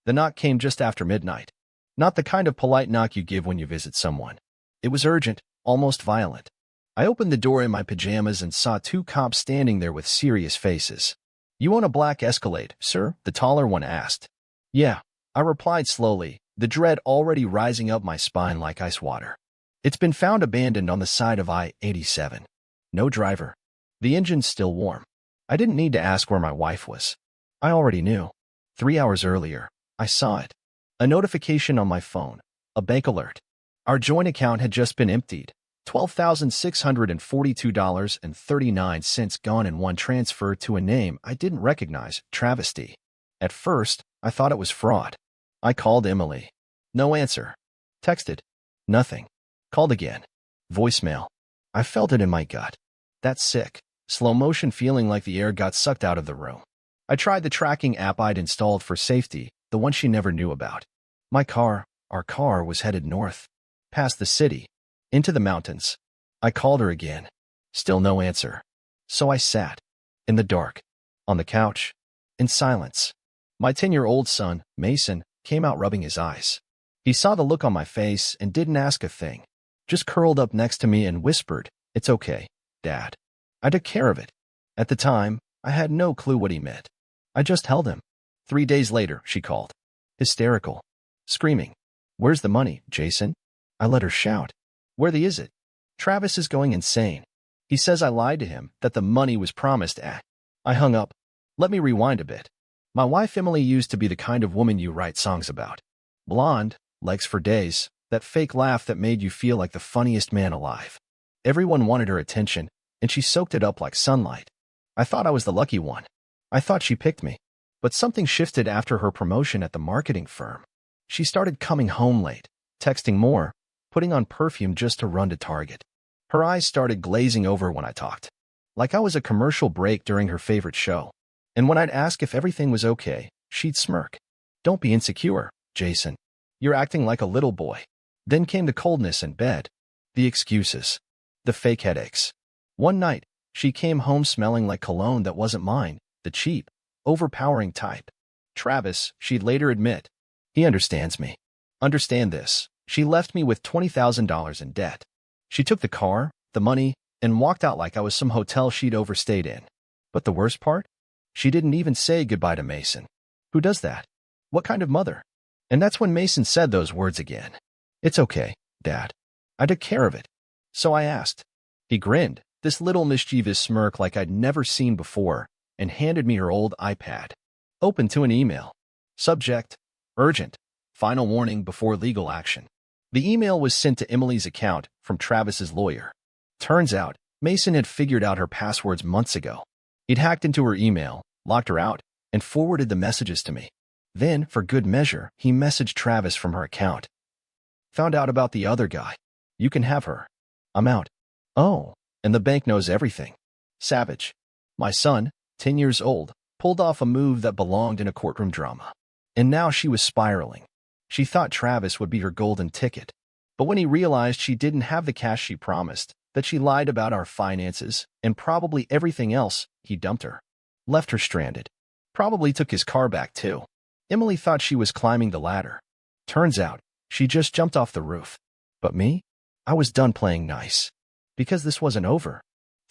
The knock came just after midnight. Not the kind of polite knock you give when you visit someone. It was urgent, almost violent. I opened the door in my pajamas and saw two cops standing there with serious faces. "You own a black Escalade, sir?" the taller one asked. "Yeah," I replied slowly, the dread already rising up my spine like ice water. "It's been found abandoned on the side of I-87. No driver. The engine's still warm." I didn't need to ask where my wife was. I already knew. 3 hours earlier, I saw it. A notification on my phone. A bank alert. Our joint account had just been emptied. $12,642.39 gone in one transfer to a name I didn't recognize, travesty. At first, I thought it was fraud. I called Emily. No answer. Texted. Nothing. Called again. Voicemail. I felt it in my gut. That sick, slow-motion feeling like the air got sucked out of the room. I tried the tracking app I'd installed for safety, the one she never knew about. Our car was headed north. Past the city. Into the mountains. I called her again. Still no answer. So I sat. In the dark. On the couch. In silence. My 10-year-old son, Mason, came out rubbing his eyes. He saw the look on my face and didn't ask a thing. Just curled up next to me and whispered, "It's okay, Dad. I took care of it." At the time, I had no clue what he meant. I just held him. 3 days later, she called. Hysterical. Screaming. "Where's the money, Jason?" I let her shout. "Where is it? Travis is going insane. He says I lied to him, that the money was promised at." I hung up. Let me rewind a bit. My wife Emily used to be the kind of woman you write songs about. Blonde, legs for days, that fake laugh that made you feel like the funniest man alive. Everyone wanted her attention, and she soaked it up like sunlight. I thought I was the lucky one. I thought she picked me. But something shifted after her promotion at the marketing firm. She started coming home late, texting more, putting on perfume just to run to Target. Her eyes started glazing over when I talked, like I was a commercial break during her favorite show. And when I'd ask if everything was okay, she'd smirk. "Don't be insecure, Jason. You're acting like a little boy." Then came the coldness in bed, the excuses, the fake headaches. One night, she came home smelling like cologne that wasn't mine, the cheap, overpowering type. Travis, she'd later admit. He understands me. Understand this. She left me with $20,000 in debt. She took the car, the money, and walked out like I was some hotel she'd overstayed in. But the worst part? She didn't even say goodbye to Mason. Who does that? What kind of mother? And that's when Mason said those words again. "It's okay, Dad. I took care of it." So I asked. He grinned, this little mischievous smirk like I'd never seen before, and handed me her old iPad. Open to an email. Subject: urgent. Final warning before legal action. The email was sent to Emily's account from Travis's lawyer. Turns out, Mason had figured out her passwords months ago. He'd hacked into her email, locked her out, and forwarded the messages to me. Then, for good measure, he messaged Travis from her account. "Found out about the other guy. You can have her. I'm out." Oh, and the bank knows everything. Savage. My son, 10 years old, pulled off a move that belonged in a courtroom drama. And now she was spiraling. She thought Travis would be her golden ticket. But when he realized she didn't have the cash she promised, that she lied about our finances, and probably everything else, he dumped her. Left her stranded. Probably took his car back too. Emily thought she was climbing the ladder. Turns out, she just jumped off the roof. But me? I was done playing nice. Because this wasn't over.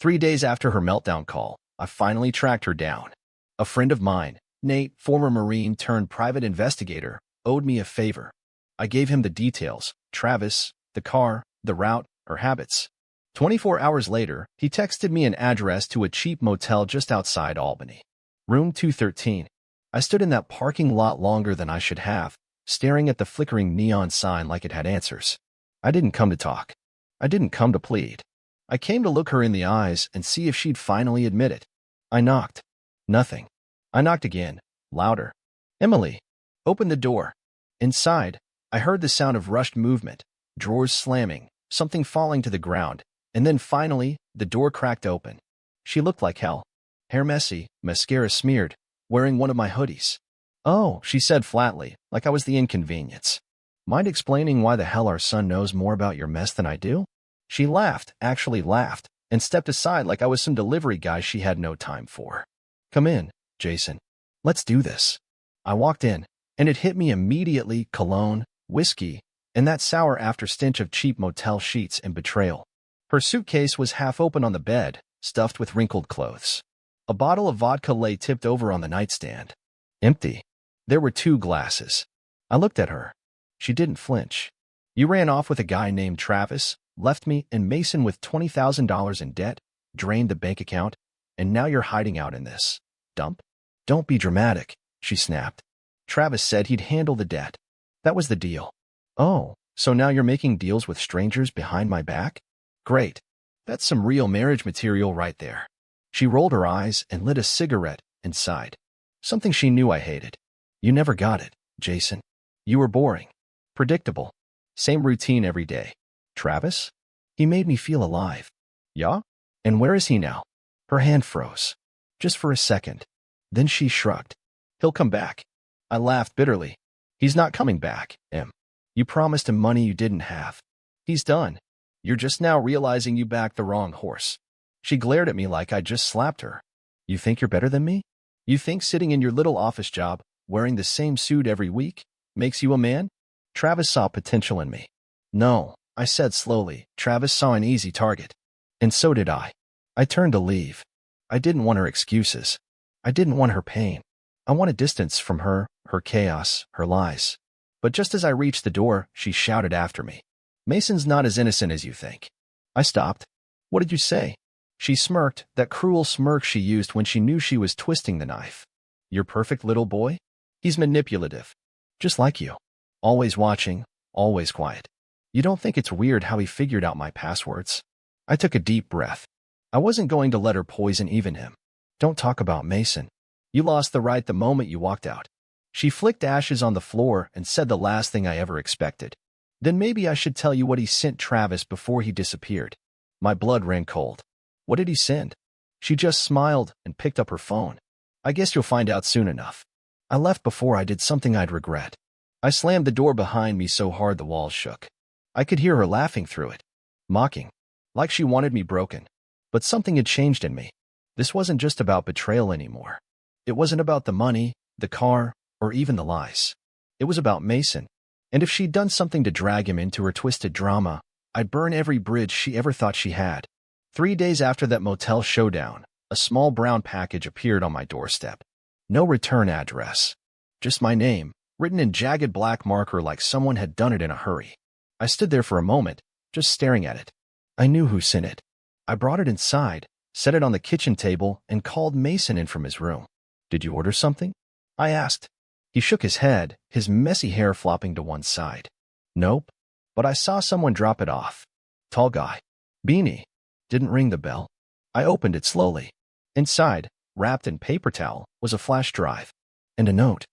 3 days after her meltdown call, I finally tracked her down. A friend of mine, Nate, former Marine turned private investigator, owed me a favor. I gave him the details: Travis, the car, the route, her habits. 24 hours later, he texted me an address to a cheap motel just outside Albany. Room 213. I stood in that parking lot longer than I should have, staring at the flickering neon sign like it had answers. I didn't come to talk. I didn't come to plead. I came to look her in the eyes and see if she'd finally admit it. I knocked. Nothing. I knocked again, louder. "Emily." Opened the door. Inside, I heard the sound of rushed movement, drawers slamming, something falling to the ground, and then finally, the door cracked open. She looked like hell. Hair messy, mascara smeared, wearing one of my hoodies. "Oh," she said flatly, like I was the inconvenience. "Mind explaining why the hell our son knows more about your mess than I do?" She laughed, actually laughed, and stepped aside like I was some delivery guy she had no time for. "Come in, Jason. Let's do this." I walked in, And it hit me immediately: cologne, whiskey, and that sour after-stench of cheap motel sheets and betrayal. Her suitcase was half open on the bed, stuffed with wrinkled clothes. A bottle of vodka lay tipped over on the nightstand. Empty. There were 2 glasses. I looked at her. She didn't flinch. "You ran off with a guy named Travis, left me and Mason with $20,000 in debt, drained the bank account, and now you're hiding out in this dump?" "Don't be dramatic," she snapped. "Travis said he'd handle the debt. That was the deal." "Oh, so now you're making deals with strangers behind my back? Great. That's some real marriage material right there." She rolled her eyes and lit a cigarette and sighed. Something she knew I hated. "You never got it, Jason. You were boring. Predictable. Same routine every day. Travis? He made me feel alive." "Yeah? And where is he now?" Her hand froze. Just for a second. Then she shrugged. "He'll come back." I laughed bitterly. "He's not coming back, Em. You promised him money you didn't have. He's done. You're just now realizing you backed the wrong horse." She glared at me like I'd just slapped her. "You think you're better than me? You think sitting in your little office job, wearing the same suit every week, makes you a man?" Travis saw potential in me. "No," I said slowly. "Travis saw an easy target. And so did I." I turned to leave. I didn't want her excuses. I didn't want her pain. I wanted distance from her, her chaos, her lies. But just as I reached the door, she shouted after me, "Mason's not as innocent as you think." I stopped. "What did you say?" She smirked, that cruel smirk she used when she knew she was twisting the knife. "Your perfect little boy? He's manipulative. Just like you. Always watching, always quiet. You don't think it's weird how he figured out my passwords?" I took a deep breath. I wasn't going to let her poison even him. "Don't talk about Mason. You lost the right the moment you walked out." She flicked ashes on the floor and said the last thing I ever expected. "Then maybe I should tell you what he sent Travis before he disappeared." My blood ran cold. "What did he send?" She just smiled and picked up her phone. "I guess you'll find out soon enough." I left before I did something I'd regret. I slammed the door behind me so hard the walls shook. I could hear her laughing through it. Mocking. Like she wanted me broken. But something had changed in me. This wasn't just about betrayal anymore. It wasn't about the money, the car, or even the lies. It was about Mason. And if she'd done something to drag him into her twisted drama, I'd burn every bridge she ever thought she had. 3 days after that motel showdown, a small brown package appeared on my doorstep. No return address. Just my name, written in jagged black marker like someone had done it in a hurry. I stood there for a moment, just staring at it. I knew who sent it. I brought it inside, set it on the kitchen table, and called Mason in from his room. "Did you order something?" I asked. He shook his head, his messy hair flopping to one side. "Nope. But I saw someone drop it off. Tall guy. Beanie." Didn't ring the bell. I opened it slowly. Inside, wrapped in paper towel, was a flash drive. And a note.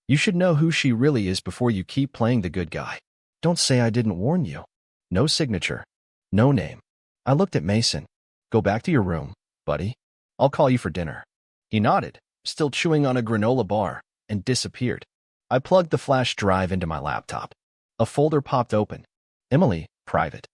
"You should know who she really is before you keep playing the good guy. Don't say I didn't warn you." No signature. No name. I looked at Mason. "Go back to your room, buddy. I'll call you for dinner." He nodded, still chewing on a granola bar, and disappeared. I plugged the flash drive into my laptop. A folder popped open. Emily, private.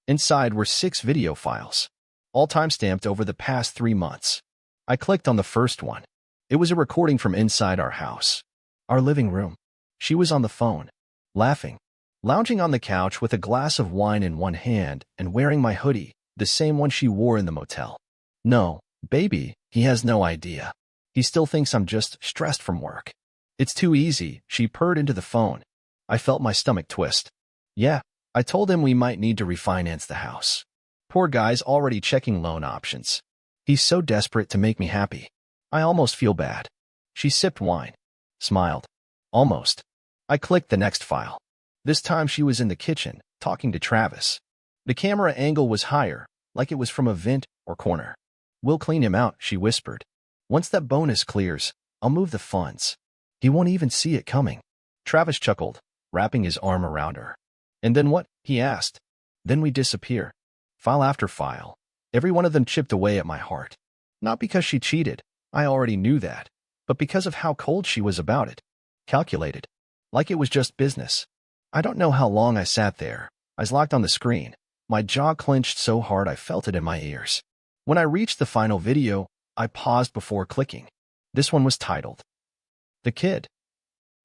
Inside were 6 video files, all timestamped over the past 3 months. I clicked on the first one. It was a recording from inside our house. Our living room. She was on the phone, laughing, lounging on the couch with a glass of wine in one hand and wearing my hoodie, the same one she wore in the motel. No, baby, he has no idea. He still thinks I'm just stressed from work. "It's too easy," she purred into the phone. I felt my stomach twist. "Yeah, I told him we might need to refinance the house. Poor guy's already checking loan options. He's so desperate to make me happy. I almost feel bad." She sipped wine, smiled. "Almost." I clicked the next file. This time she was in the kitchen, talking to Travis. The camera angle was higher, like it was from a vent or corner. "We'll clean him out," she whispered. "Once that bonus clears, I'll move the funds. He won't even see it coming." Travis chuckled, wrapping his arm around her. "And then what?" he asked. "Then we disappear. File after file. Every one of them chipped away at my heart. Not because she cheated, I already knew that, but because of how cold she was about it. Calculated. Like it was just business. I don't know how long I sat there, eyes locked on the screen, my jaw clenched so hard I felt it in my ears. When I reached the final video, I paused before clicking. This one was titled, "The Kid."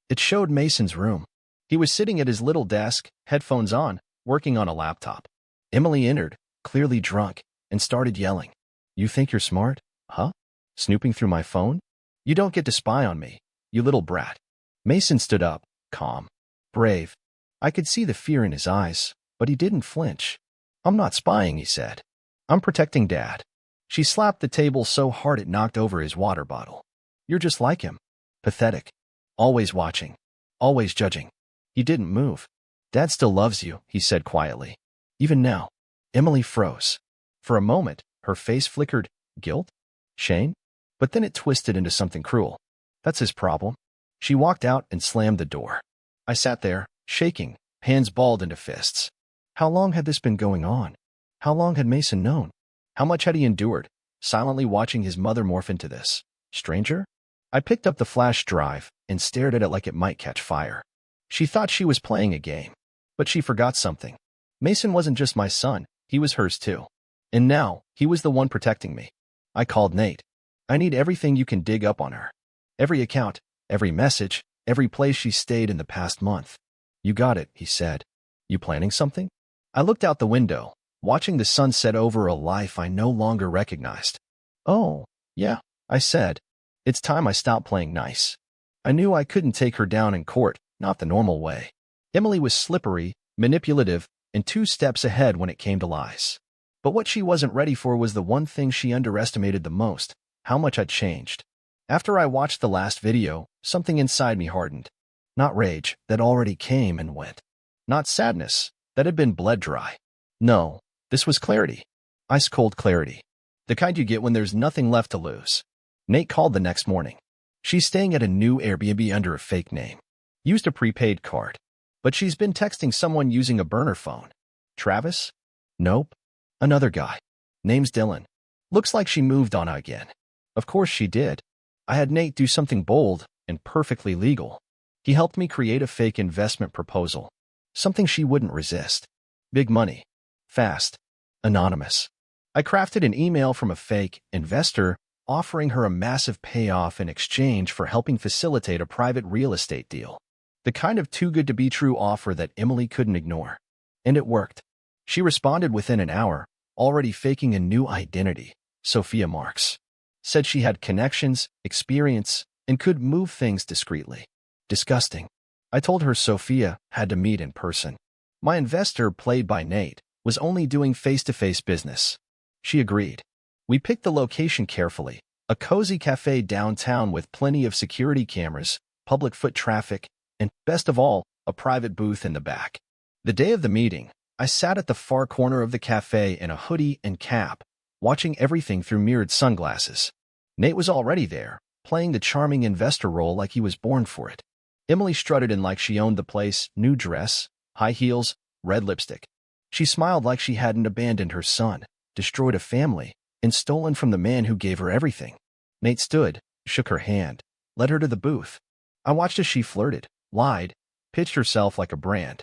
It showed Mason's room. He was sitting at his little desk, headphones on, working on a laptop. Emily entered, clearly drunk, and started yelling. "You think you're smart? Huh? Snooping through my phone? You don't get to spy on me, you little brat." Mason stood up, calm, brave. I could see the fear in his eyes, but he didn't flinch. "I'm not spying," he said. "I'm protecting Dad." She slapped the table so hard it knocked over his water bottle. "You're just like him. Pathetic. Always watching. Always judging." He didn't move. "Dad still loves you," he said quietly. "Even now." Emily froze. For a moment, her face flickered. Guilt? Shame? But then it twisted into something cruel. "That's his problem." She walked out and slammed the door. I sat there, shaking, hands balled into fists. How long had this been going on? How long had Mason known? How much had he endured, silently watching his mother morph into this stranger? I picked up the flash drive and stared at it like it might catch fire. She thought she was playing a game, but she forgot something. Mason wasn't just my son, he was hers too. And now, he was the one protecting me. I called Nate. "I need everything you can dig up on her. Every account, every message, every place she stayed in the past month." "You got it," he said. "You planning something?" I looked out the window, watching the sunset over a life I no longer recognized. "Oh, yeah," I said. "It's time I stopped playing nice." I knew I couldn't take her down in court, not the normal way. Emily was slippery, manipulative, and 2 steps ahead when it came to lies. But what she wasn't ready for was the one thing she underestimated the most: how much I'd changed. After I watched the last video, something inside me hardened. Not rage, that already came and went. Not sadness, that had been bled dry. No, this was clarity. Ice-cold clarity. The kind you get when there's nothing left to lose. Nate called the next morning. She's staying at a new Airbnb under a fake name. Used a prepaid card. But she's been texting someone using a burner phone. Travis? Nope. Another guy. Name's Dylan. Looks like she moved on again. Of course she did. I had Nate do something bold and perfectly legal. He helped me create a fake investment proposal. Something she wouldn't resist. Big money. Fast. Anonymous. I crafted an email from a fake investor offering her a massive payoff in exchange for helping facilitate a private real estate deal. The kind of too-good-to-be-true offer that Emily couldn't ignore. And it worked. She responded within an hour, already faking a new identity, Sophia Marks. Said she had connections, experience, and could move things discreetly. Disgusting. I told her Sophia had to meet in person. My investor, played by Nate, was only doing face-to-face business. She agreed. We picked the location carefully, a cozy cafe downtown with plenty of security cameras, public foot traffic, and, best of all, a private booth in the back. The day of the meeting, I sat at the far corner of the cafe in a hoodie and cap, watching everything through mirrored sunglasses. Nate was already there, playing the charming investor role like he was born for it. Emily strutted in like she owned the place, new dress, high heels, red lipstick. She smiled like she hadn't abandoned her son, destroyed a family, and stolen from the man who gave her everything. Nate stood, shook her hand, led her to the booth. I watched as she flirted, lied, pitched herself like a brand.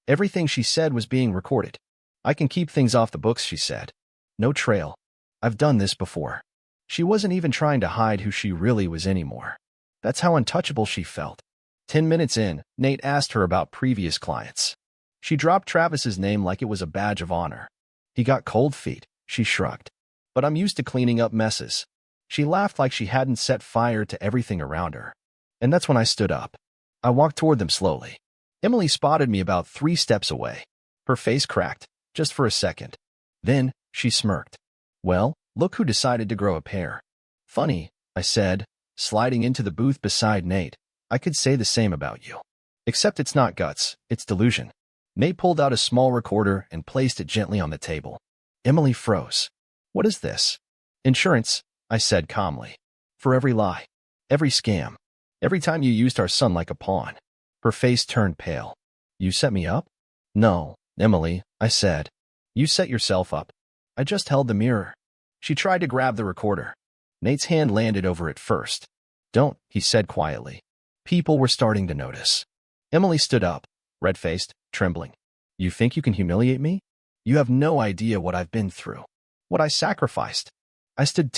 Everything she said was being recorded. "I can keep things off the books," she said. "No trail. I've done this before." She wasn't even trying to hide who she really was anymore. That's how untouchable she felt. 10 minutes in, Nate asked her about previous clients. She dropped Travis's name like it was a badge of honor. "He got cold feet," she shrugged. "But I'm used to cleaning up messes." She laughed like she hadn't set fire to everything around her. And that's when I stood up. I walked toward them slowly. Emily spotted me about 3 steps away. Her face cracked, just for a second. Then, she smirked. "Well, look who decided to grow a pair." "Funny," I said, sliding into the booth beside Nate. "I could say the same about you. Except it's not guts, it's delusion." Nate pulled out a small recorder and placed it gently on the table. Emily froze. "What is this?" "Insurance," I said calmly. "For every lie. Every scam. Every time you used our son like a pawn." Her face turned pale. "You set me up?" "No, Emily," I said. "You set yourself up. I just held the mirror." She tried to grab the recorder. Nate's hand landed over it first. "Don't," he said quietly. People were starting to notice. Emily stood up, red-faced, trembling. "You think you can humiliate me? You have no idea what I've been through. What I sacrificed." I stood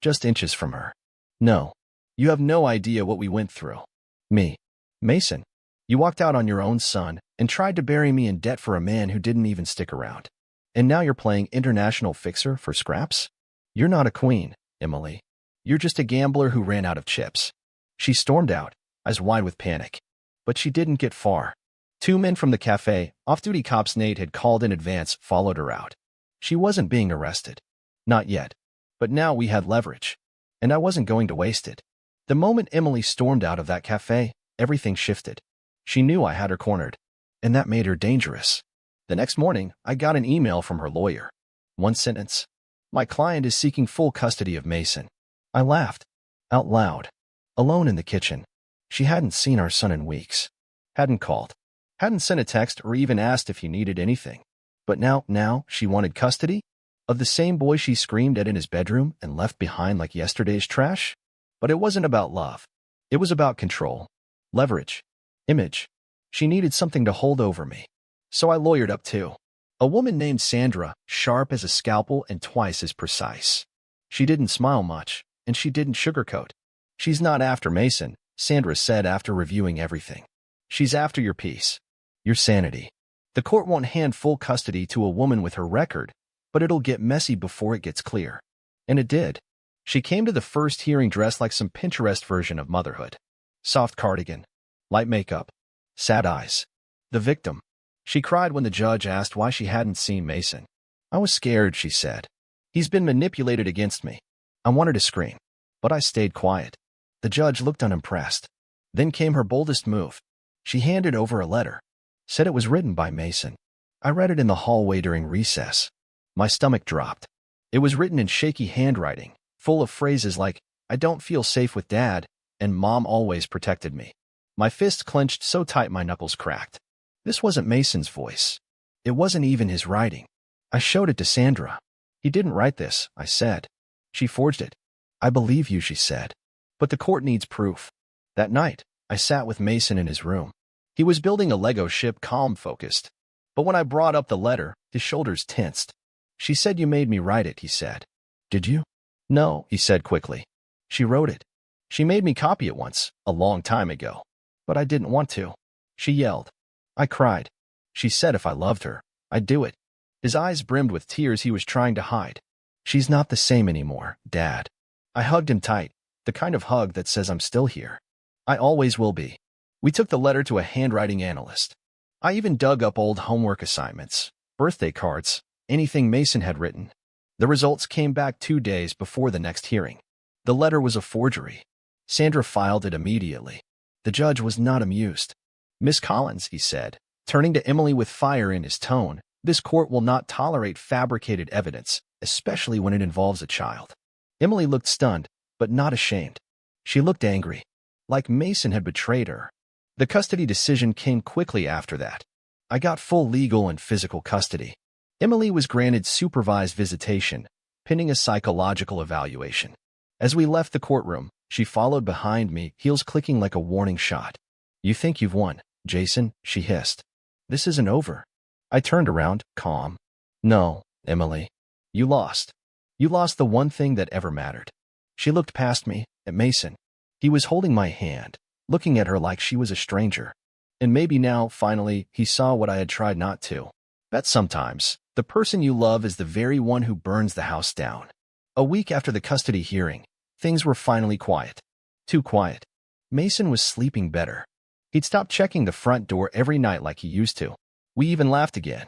just inches from her. "No. You have no idea what we went through." "Me." Mason, you walked out on your own son and tried to bury me in debt for a man who didn't even stick around. And now you're playing international fixer for scraps? You're not a queen, Emily. You're just a gambler who ran out of chips. She stormed out, eyes wide with panic. But she didn't get far. Two men from the cafe, off-duty cops Nate had called in advance, followed her out. She wasn't being arrested. Not yet. But now we had leverage. And I wasn't going to waste it. The moment Emily stormed out of that cafe, everything shifted. She knew I had her cornered. And that made her dangerous. The next morning, I got an email from her lawyer. One sentence. My client is seeking full custody of Mason. I laughed. Out loud. Alone in the kitchen. She hadn't seen our son in weeks. Hadn't called. Hadn't sent a text or even asked if he needed anything. But now she wanted custody? Of the same boy she screamed at in his bedroom and left behind like yesterday's trash? But it wasn't about love. It was about control. Leverage. Image. She needed something to hold over me. So I lawyered up too. A woman named Sandra, sharp as a scalpel and twice as precise. She didn't smile much, and she didn't sugarcoat. She's not after Mason, Sandra said after reviewing everything. She's after your peace. Your sanity. The court won't hand full custody to a woman with her record, but it'll get messy before it gets clear. And it did. She came to the first hearing dressed like some Pinterest version of motherhood. Soft cardigan. Light makeup. Sad eyes. The victim. She cried when the judge asked why she hadn't seen Mason. I was scared, she said. He's been manipulated against me. I wanted to scream, but I stayed quiet. The judge looked unimpressed. Then came her boldest move. She handed over a letter. Said it was written by Mason. I read it in the hallway during recess. My stomach dropped. It was written in shaky handwriting, full of phrases like, I don't feel safe with Dad, and Mom always protected me. My fist clenched so tight my knuckles cracked. This wasn't Mason's voice. It wasn't even his writing. I showed it to Sandra. He didn't write this, I said. She forged it. I believe you, she said. But the court needs proof. That night, I sat with Mason in his room. He was building a Lego ship, calm-focused. But when I brought up the letter, his shoulders tensed. She said you made me write it, he said. Did you? No, he said quickly. She wrote it. She made me copy it once, a long time ago. But I didn't want to. She yelled. I cried. She said if I loved her, I'd do it. His eyes brimmed with tears he was trying to hide. She's not the same anymore, Dad. I hugged him tight, the kind of hug that says I'm still here. I always will be. We took the letter to a handwriting analyst. I even dug up old homework assignments, birthday cards, anything Mason had written. The results came back 2 days before the next hearing. The letter was a forgery. Sandra filed it immediately. The judge was not amused. Miss Collins, he said, turning to Emily with fire in his tone, this court will not tolerate fabricated evidence, especially when it involves a child. Emily looked stunned, but not ashamed. She looked angry, like Mason had betrayed her. The custody decision came quickly after that. I got full legal and physical custody. Emily was granted supervised visitation, pending a psychological evaluation. As we left the courtroom, she followed behind me, heels clicking like a warning shot. You think you've won, Jason, she hissed. This isn't over. I turned around, calm. No, Emily. You lost. You lost the one thing that ever mattered. She looked past me, at Mason. He was holding my hand, looking at her like she was a stranger. And maybe now, finally, he saw what I had tried not to. That sometimes, the person you love is the very one who burns the house down. A week after the custody hearing, things were finally quiet. Too quiet. Mason was sleeping better. He'd stopped checking the front door every night like he used to. We even laughed again.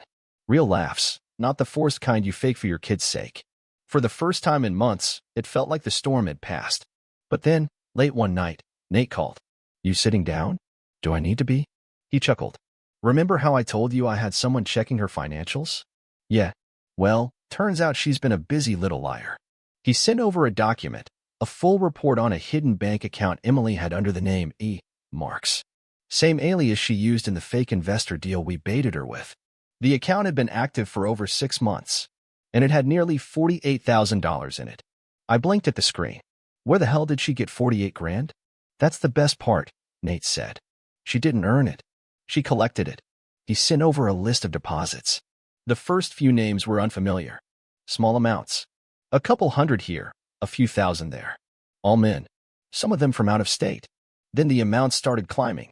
Real laughs, not the forced kind you fake for your kid's sake. For the first time in months, it felt like the storm had passed. But then, late one night, Nate called. You sitting down? Do I need to be? He chuckled. Remember how I told you I had someone checking her financials? Yeah. Well, turns out she's been a busy little liar. He sent over a document, a full report on a hidden bank account Emily had under the name E. Marks. Same alias she used in the fake investor deal we baited her with. The account had been active for over 6 months, and it had nearly $48,000 in it. I blinked at the screen. Where the hell did she get 48 grand? That's the best part, Nate said. She didn't earn it. She collected it. He sent over a list of deposits. The first few names were unfamiliar. Small amounts. A couple hundred here, a few thousand there. All men. Some of them from out of state. Then the amounts started climbing.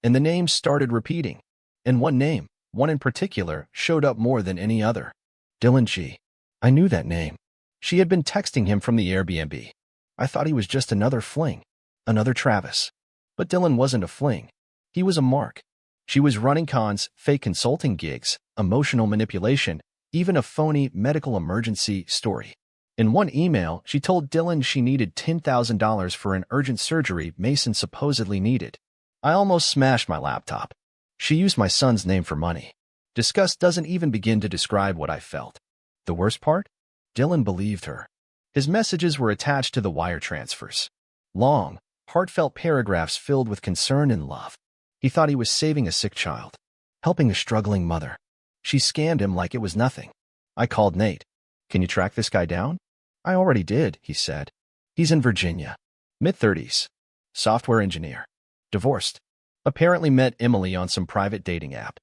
And the names started repeating. And one name, one in particular, showed up more than any other. Dylan G. I knew that name. She had been texting him from the Airbnb. I thought he was just another fling, another Travis. But Dylan wasn't a fling. He was a mark. She was running cons, fake consulting gigs, emotional manipulation, even a phony medical emergency story. In one email, she told Dylan she needed $10,000 for an urgent surgery Mason supposedly needed. I almost smashed my laptop. She used my son's name for money. Disgust doesn't even begin to describe what I felt. The worst part? Dylan believed her. His messages were attached to the wire transfers. Long, heartfelt paragraphs filled with concern and love. He thought he was saving a sick child, helping a struggling mother. She scanned him like it was nothing. I called Nate. Can you track this guy down? I already did, he said. He's in Virginia. Mid-30s. Software engineer. Divorced. Apparently met Emily on some private dating app.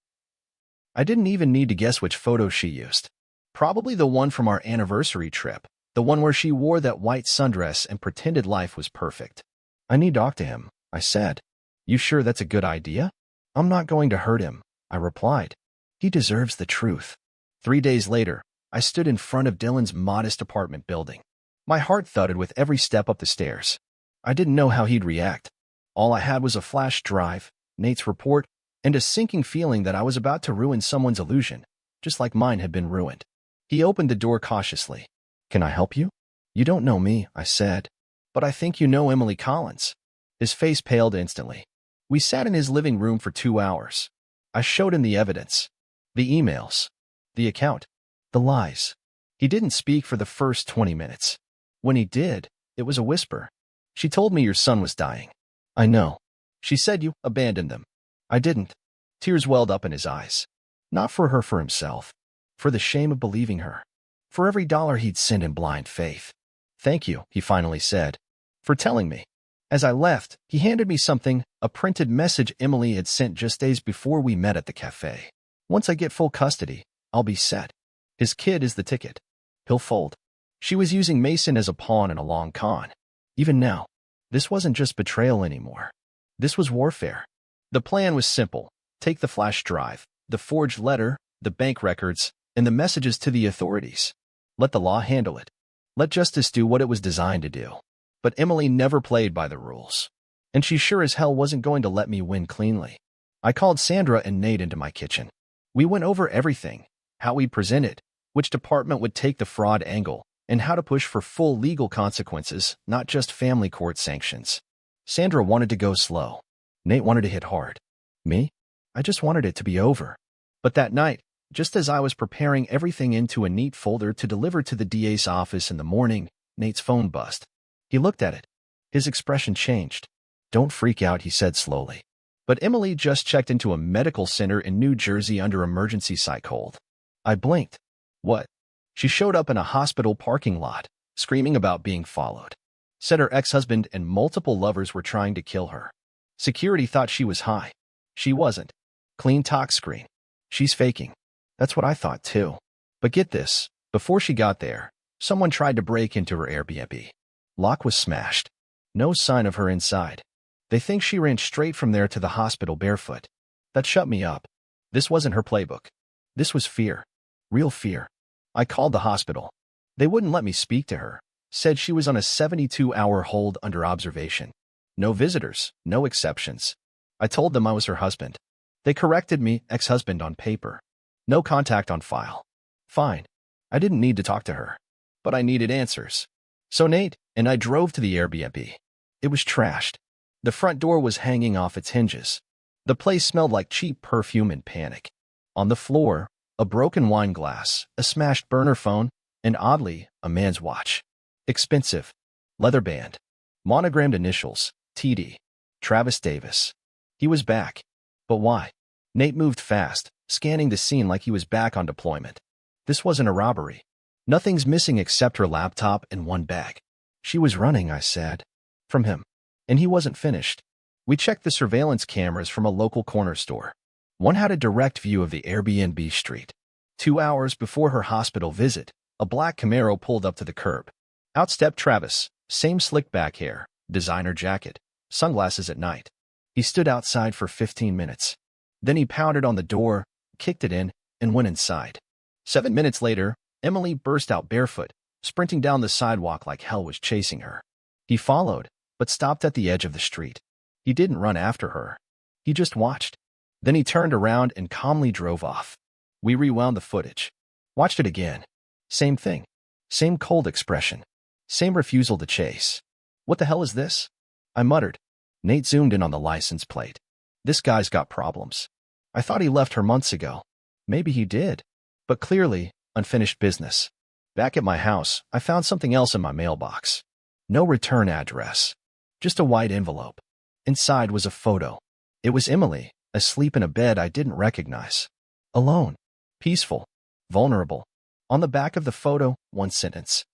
I didn't even need to guess which photo she used. Probably the one from our anniversary trip, the one where she wore that white sundress and pretended life was perfect. I need to talk to him, I said. You sure that's a good idea? I'm not going to hurt him, I replied. He deserves the truth. 3 days later, I stood in front of Dylan's modest apartment building. My heart thudded with every step up the stairs. I didn't know how he'd react. All I had was a flash drive, Nate's report, and a sinking feeling that I was about to ruin someone's illusion, just like mine had been ruined. He opened the door cautiously. Can I help you? You don't know me, I said. But I think you know Emily Collins. His face paled instantly. We sat in his living room for 2 hours. I showed him the evidence. The emails. The account. The lies. He didn't speak for the first 20 minutes. When he did, it was a whisper. She told me your son was dying. I know. She said you abandoned them. I didn't. Tears welled up in his eyes. Not for her, for himself. For the shame of believing her. For every dollar he'd sent in blind faith. Thank you, he finally said, for telling me. As I left, he handed me something, a printed message Emily had sent just days before we met at the cafe. Once I get full custody, I'll be set. His kid is the ticket. He'll fold. She was using Mason as a pawn in a long con. Even now, this wasn't just betrayal anymore. This was warfare. The plan was simple. Take the flash drive, the forged letter, the bank records, and the messages to the authorities. Let the law handle it. Let justice do what it was designed to do. But Emily never played by the rules. And she sure as hell wasn't going to let me win cleanly. I called Sandra and Nate into my kitchen. We went over everything, how we'd present it, which department would take the fraud angle, and how to push for full legal consequences, not just family court sanctions. Sandra wanted to go slow. Nate wanted to hit hard. Me? I just wanted it to be over. But that night, just as I was preparing everything into a neat folder to deliver to the DA's office in the morning, Nate's phone buzzed. He looked at it. His expression changed. Don't freak out, he said slowly. But Emily just checked into a medical center in New Jersey under emergency psych hold. I blinked. What? She showed up in a hospital parking lot, screaming about being followed. Said her ex-husband and multiple lovers were trying to kill her. Security thought she was high. She wasn't. Clean talk screen. She's faking. That's what I thought too. But get this, before she got there, someone tried to break into her Airbnb. Lock was smashed. No sign of her inside. They think she ran straight from there to the hospital barefoot. That shut me up. This wasn't her playbook. This was fear. Real fear. I called the hospital. They wouldn't let me speak to her. Said she was on a 72-hour hold under observation. No visitors, no exceptions. I told them I was her husband. They corrected me, ex-husband on paper. No contact on file. Fine. I didn't need to talk to her. But I needed answers. So Nate and I drove to the Airbnb. It was trashed. The front door was hanging off its hinges. The place smelled like cheap perfume and panic. On the floor, a broken wine glass, a smashed burner phone, and oddly, a man's watch. Expensive. Leather band. Monogrammed initials, TD. Travis Davis. He was back. But why? Nate moved fast, scanning the scene like he was back on deployment. This wasn't a robbery. Nothing's missing except her laptop and one bag. She was running, I said. From him. And he wasn't finished. We checked the surveillance cameras from a local corner store. One had a direct view of the Airbnb street. 2 hours before her hospital visit, a black Camaro pulled up to the curb. Out stepped Travis, same slick back hair, designer jacket, sunglasses at night. He stood outside for 15 minutes. Then he pounded on the door, kicked it in, and went inside. 7 minutes later, Emily burst out barefoot, sprinting down the sidewalk like hell was chasing her. He followed, but stopped at the edge of the street. He didn't run after her. He just watched. Then he turned around and calmly drove off. We rewound the footage. Watched it again. Same thing. Same cold expression. Same refusal to chase. What the hell is this? I muttered. Nate zoomed in on the license plate. This guy's got problems. I thought he left her months ago. Maybe he did. But clearly, unfinished business. Back at my house, I found something else in my mailbox. No return address. Just a white envelope. Inside was a photo. It was Emily, asleep in a bed I didn't recognize. Alone. Peaceful. Vulnerable. On the back of the photo, one sentence.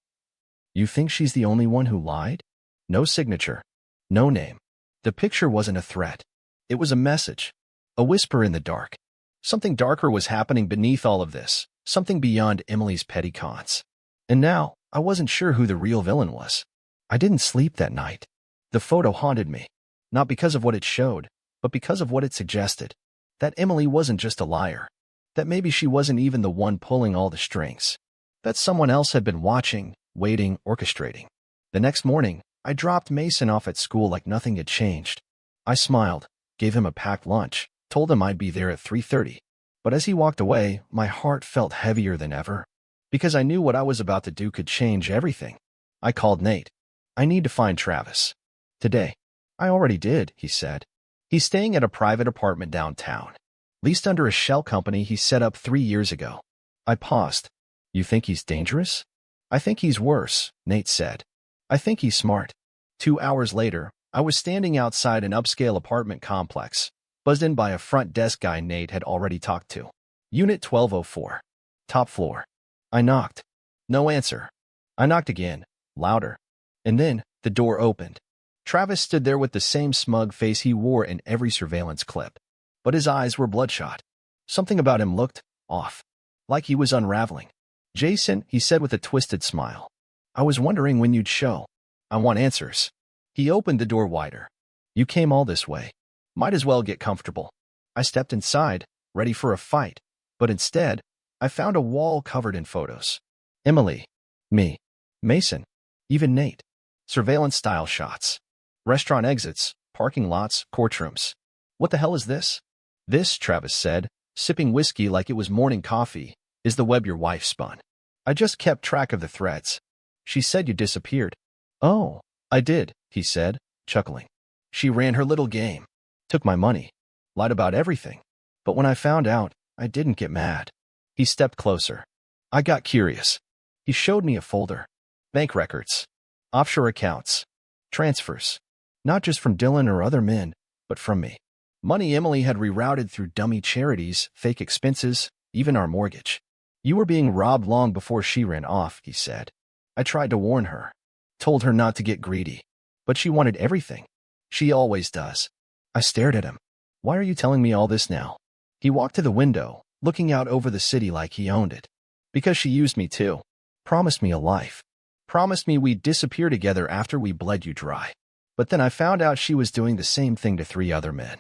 You think she's the only one who lied? No signature. No name. The picture wasn't a threat. It was a message. A whisper in the dark. Something darker was happening beneath all of this. Something beyond Emily's petty cons. And now, I wasn't sure who the real villain was. I didn't sleep that night. The photo haunted me. Not because of what it showed, but because of what it suggested. That Emily wasn't just a liar. That maybe she wasn't even the one pulling all the strings. That someone else had been watching, waiting, orchestrating. The next morning, I dropped Mason off at school like nothing had changed. I smiled, gave him a packed lunch, told him I'd be there at 3:30. But as he walked away, my heart felt heavier than ever. Because I knew what I was about to do could change everything. I called Nate. I need to find Travis. Today. I already did, he said. He's staying at a private apartment downtown. Leased under a shell company he set up 3 years ago. I paused. You think he's dangerous? I think he's worse, Nate said. I think he's smart. 2 hours later, I was standing outside an upscale apartment complex, buzzed in by a front desk guy Nate had already talked to. Unit 1204. Top floor. I knocked. No answer. I knocked again, louder. And then, the door opened. Travis stood there with the same smug face he wore in every surveillance clip. But his eyes were bloodshot. Something about him looked off. Like he was unraveling. Jason, he said with a twisted smile. I was wondering when you'd show. I want answers. He opened the door wider. You came all this way. Might as well get comfortable. I stepped inside, ready for a fight. But instead, I found a wall covered in photos. Emily. Me. Mason. Even Nate. Surveillance-style shots. Restaurant exits, parking lots, courtrooms. What the hell is this? This, Travis said, sipping whiskey like it was morning coffee, is the web your wife spun. I just kept track of the threads. She said you disappeared. Oh, I did, he said, chuckling. She ran her little game. Took my money. Lied about everything. But when I found out, I didn't get mad. He stepped closer. I got curious. He showed me a folder. Bank records. Offshore accounts. Transfers. Not just from Dylan or other men, but from me. Money Emily had rerouted through dummy charities, fake expenses, even our mortgage. You were being robbed long before she ran off, he said. I tried to warn her. Told her not to get greedy. But she wanted everything. She always does. I stared at him. Why are you telling me all this now? He walked to the window, looking out over the city like he owned it. Because she used me too. Promised me a life. Promised me we'd disappear together after we bled you dry. But then I found out she was doing the same thing to 3 other men.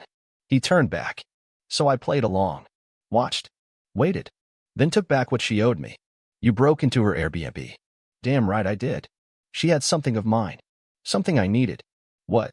He turned back. So I played along. Watched. Waited. Then took back what she owed me. You broke into her Airbnb. Damn right I did. She had something of mine. Something I needed. What?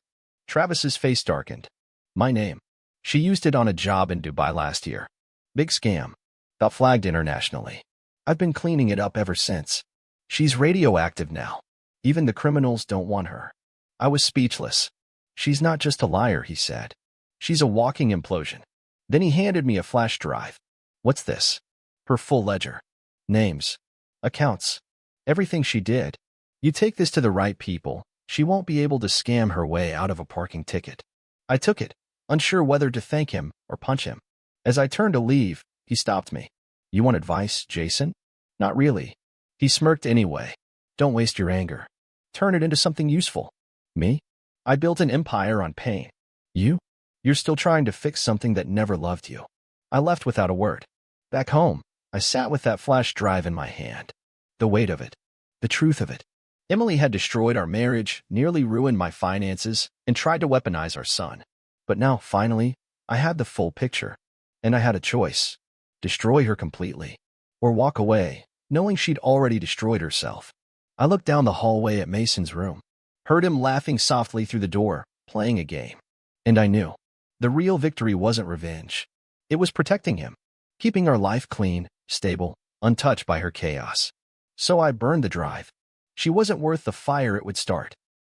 Travis's face darkened. My name. She used it on a job in Dubai last year. Big scam. Got flagged internationally. I've been cleaning it up ever since. She's radioactive now. Even the criminals don't want her. I was speechless. She's not just a liar, he said. She's a walking implosion. Then he handed me a flash drive. What's this? Her full ledger. Names. Accounts. Everything she did. You take this to the right people, she won't be able to scam her way out of a parking ticket. I took it, unsure whether to thank him or punch him. As I turned to leave, he stopped me. You want advice, Jason? Not really. He smirked anyway. Don't waste your anger. Turn it into something useful. Me? I built an empire on pain. You? You're still trying to fix something that never loved you. I left without a word. Back home, I sat with that flash drive in my hand. The weight of it. The truth of it. Emily had destroyed our marriage, nearly ruined my finances, and tried to weaponize our son. But now, finally, I had the full picture. And I had a choice. Destroy her completely. Or walk away, knowing she'd already destroyed herself. I looked down the hallway at Mason's room. Heard him laughing softly through the door, playing a game. And I knew. The real victory wasn't revenge. It was protecting him. Keeping our life clean, stable, untouched by her chaos. So I burned the drive. She wasn't worth the fire it would start.